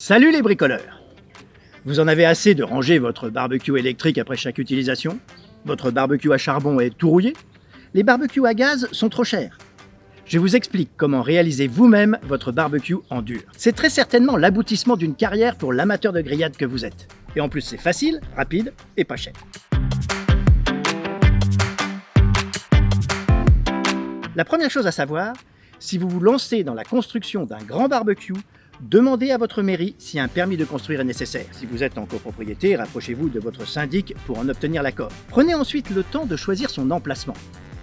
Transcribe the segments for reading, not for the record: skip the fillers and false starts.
Salut les bricoleurs! Vous en avez assez de ranger votre barbecue électrique après chaque utilisation? Votre barbecue à charbon est tout rouillé? Les barbecues à gaz sont trop chers. Je vous explique comment réaliser vous-même votre barbecue en dur. C'est très certainement l'aboutissement d'une carrière pour l'amateur de grillade que vous êtes. Et en plus c'est facile, rapide et pas cher. La première chose à savoir, si vous vous lancez dans la construction d'un grand barbecue, demandez à votre mairie si un permis de construire est nécessaire. Si vous êtes en copropriété, rapprochez-vous de votre syndic pour en obtenir l'accord. Prenez ensuite le temps de choisir son emplacement,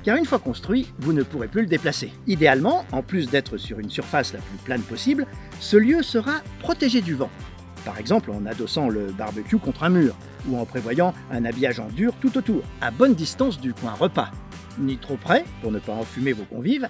car une fois construit, vous ne pourrez plus le déplacer. Idéalement, en plus d'être sur une surface la plus plane possible, ce lieu sera protégé du vent. Par exemple en adossant le barbecue contre un mur, ou en prévoyant un habillage en dur tout autour, à bonne distance du coin repas. Ni trop près, pour ne pas enfumer vos convives,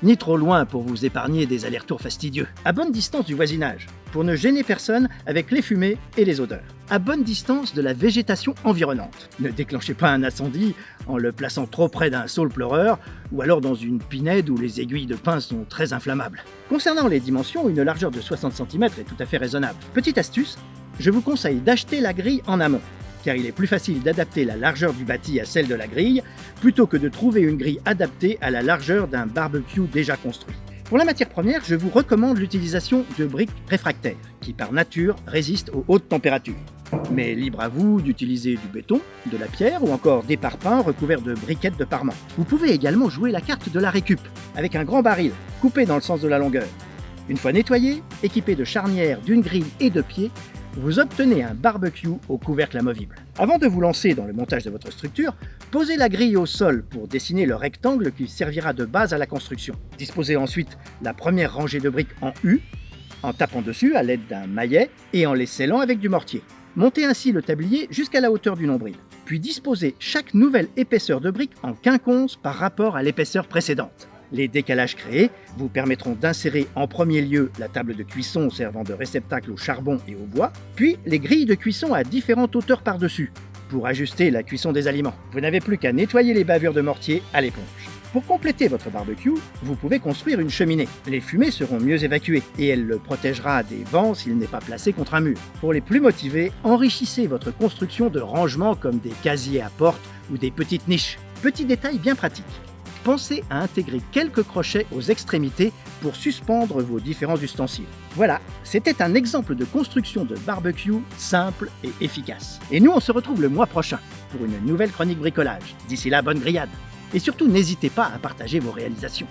ni trop loin pour vous épargner des allers-retours fastidieux. À bonne distance du voisinage, pour ne gêner personne avec les fumées et les odeurs. À bonne distance de la végétation environnante. Ne déclenchez pas un incendie en le plaçant trop près d'un saule pleureur ou alors dans une pinède où les aiguilles de pin sont très inflammables. Concernant les dimensions, une largeur de 60 cm est tout à fait raisonnable. Petite astuce, je vous conseille d'acheter la grille en amont, car il est plus facile d'adapter la largeur du bâti à celle de la grille, plutôt que de trouver une grille adaptée à la largeur d'un barbecue déjà construit. Pour la matière première, je vous recommande l'utilisation de briques réfractaires, qui par nature résistent aux hautes températures. Mais libre à vous d'utiliser du béton, de la pierre ou encore des parpaings recouverts de briquettes de parement. Vous pouvez également jouer la carte de la récup, avec un grand baril, coupé dans le sens de la longueur. Une fois nettoyé, équipé de charnières, d'une grille et de pieds, vous obtenez un barbecue au couvercle amovible. Avant de vous lancer dans le montage de votre structure, posez la grille au sol pour dessiner le rectangle qui servira de base à la construction. Disposez ensuite la première rangée de briques en U, en tapant dessus à l'aide d'un maillet et en les scellant avec du mortier. Montez ainsi le tablier jusqu'à la hauteur du nombril. Puis disposez chaque nouvelle épaisseur de briques en quinconce par rapport à l'épaisseur précédente. Les décalages créés vous permettront d'insérer en premier lieu la table de cuisson servant de réceptacle au charbon et au bois, puis les grilles de cuisson à différentes hauteurs par-dessus, pour ajuster la cuisson des aliments. Vous n'avez plus qu'à nettoyer les bavures de mortier à l'éponge. Pour compléter votre barbecue, vous pouvez construire une cheminée. Les fumées seront mieux évacuées et elle le protégera des vents s'il n'est pas placé contre un mur. Pour les plus motivés, enrichissez votre construction de rangements comme des casiers à porte ou des petites niches. Petit détail bien pratique. Pensez à intégrer quelques crochets aux extrémités pour suspendre vos différents ustensiles. Voilà, c'était un exemple de construction de barbecue simple et efficace. Et nous, on se retrouve le mois prochain pour une nouvelle chronique bricolage. D'ici là, bonne grillade. Et surtout, n'hésitez pas à partager vos réalisations.